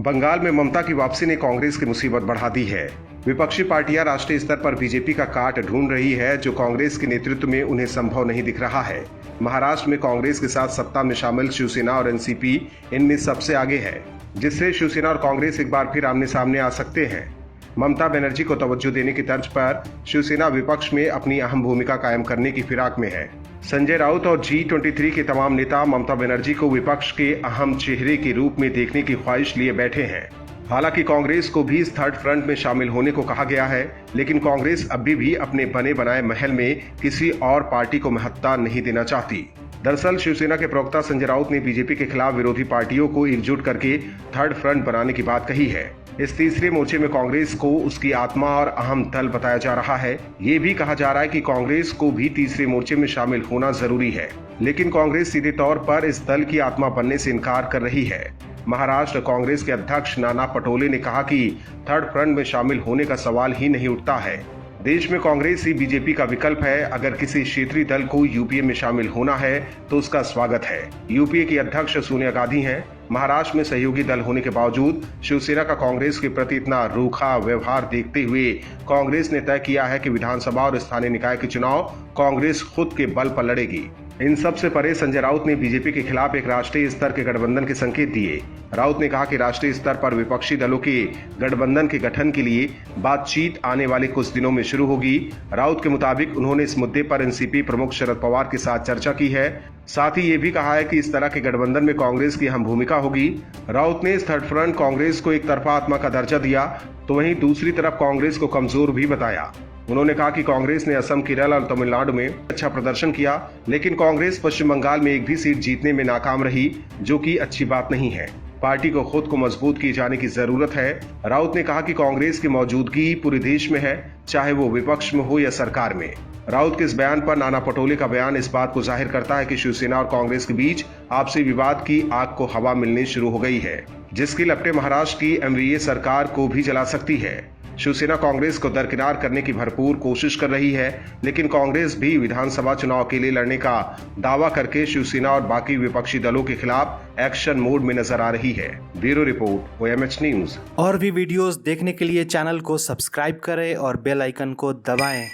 बंगाल में ममता की वापसी ने कांग्रेस की मुसीबत बढ़ा दी है। विपक्षी पार्टियां राष्ट्रीय स्तर पर बीजेपी का काट ढूंढ रही है, जो कांग्रेस के नेतृत्व में उन्हें संभव नहीं दिख रहा है। महाराष्ट्र में कांग्रेस के साथ सत्ता में शामिल शिवसेना और एनसीपी इनमें सबसे आगे है, जिससे शिवसेना और कांग्रेस एक बार फिर आमने सामने आ सकते हैं। ममता बनर्जी को तवज्जो देने की तर्ज पर शिवसेना विपक्ष में अपनी अहम भूमिका कायम करने की फिराक में है। संजय राउत और G23 के तमाम नेता ममता बनर्जी को विपक्ष के अहम चेहरे के रूप में देखने की ख्वाहिश लिए बैठे हैं। हालांकि कांग्रेस को भी इस थर्ड फ्रंट में शामिल होने को कहा गया है, लेकिन कांग्रेस अभी भी अपने बने बनाए महल में किसी और पार्टी को महत्ता नहीं देना चाहती। दरअसल शिवसेना के प्रवक्ता संजय राउत ने बीजेपी के खिलाफ विरोधी पार्टियों को एकजुट करके थर्ड फ्रंट बनाने की बात कही है। इस तीसरे मोर्चे में कांग्रेस को उसकी आत्मा और अहम दल बताया जा रहा है। ये भी कहा जा रहा है कि कांग्रेस को भी तीसरे मोर्चे में शामिल होना जरूरी है, लेकिन कांग्रेस सीधे तौर पर इस दल की आत्मा बनने से इनकार कर रही है। महाराष्ट्र कांग्रेस के अध्यक्ष नाना पटोले ने कहा कि थर्ड फ्रंट में शामिल होने का सवाल ही नहीं उठता है। देश में कांग्रेस ही बीजेपी का विकल्प है। अगर किसी क्षेत्रीय दल को यूपीए में शामिल होना है तो उसका स्वागत है। यूपीए की अध्यक्ष सोनिया गांधी हैं। महाराष्ट्र में सहयोगी दल होने के बावजूद शिवसेना का कांग्रेस के प्रति इतना रूखा व्यवहार देखते हुए कांग्रेस ने तय किया है कि विधानसभा और स्थानीय निकाय के चुनाव कांग्रेस खुद के बल पर लड़ेगी। इन सब से परे संजय राउत ने बीजेपी के खिलाफ एक राष्ट्रीय स्तर के गठबंधन के संकेत दिए। राउत ने कहा कि राष्ट्रीय स्तर पर विपक्षी दलों के गठबंधन के गठन के लिए बातचीत आने वाले कुछ दिनों में शुरू होगी। राउत के मुताबिक उन्होंने इस मुद्दे पर एनसीपी प्रमुख शरद पवार के साथ चर्चा की है। साथ ही ये भी कहा है कि इस तरह के गठबंधन में कांग्रेस की अहम भूमिका होगी। राउत ने इस थर्ड फ्रंट कांग्रेस को एक तरफा आत्मा का दर्जा दिया, तो वहीं दूसरी तरफ कांग्रेस को कमजोर भी बताया। उन्होंने कहा कि कांग्रेस ने असम, केरल और तमिलनाडु में अच्छा प्रदर्शन किया, लेकिन कांग्रेस पश्चिम बंगाल में एक भी सीट जीतने में नाकाम रही, जो कि अच्छी बात नहीं है। पार्टी को खुद को मजबूत किए जाने की जरूरत है। राउत ने कहा कि कांग्रेस की मौजूदगी पूरे देश में है, चाहे वो विपक्ष में हो या सरकार में। राउत के इस बयान पर नाना पटोले का बयान इस बात को जाहिर करता है कि शिवसेना और कांग्रेस के बीच आपसी विवाद की आग को हवा मिलने शुरू हो गई है, जिसकी लपटें महाराष्ट्र की एनडीए सरकार को भी जला सकती है। शिवसेना कांग्रेस को दरकिनार करने की भरपूर कोशिश कर रही है, लेकिन कांग्रेस भी विधानसभा चुनाव के लिए लड़ने का दावा करके शिवसेना और बाकी विपक्षी दलों के खिलाफ एक्शन मोड में नजर आ रही है। Bureau report, OMH news. और भी वीडियोस देखने के लिए चैनल को सब्सक्राइब करें और बेल आइकन को दबाएं।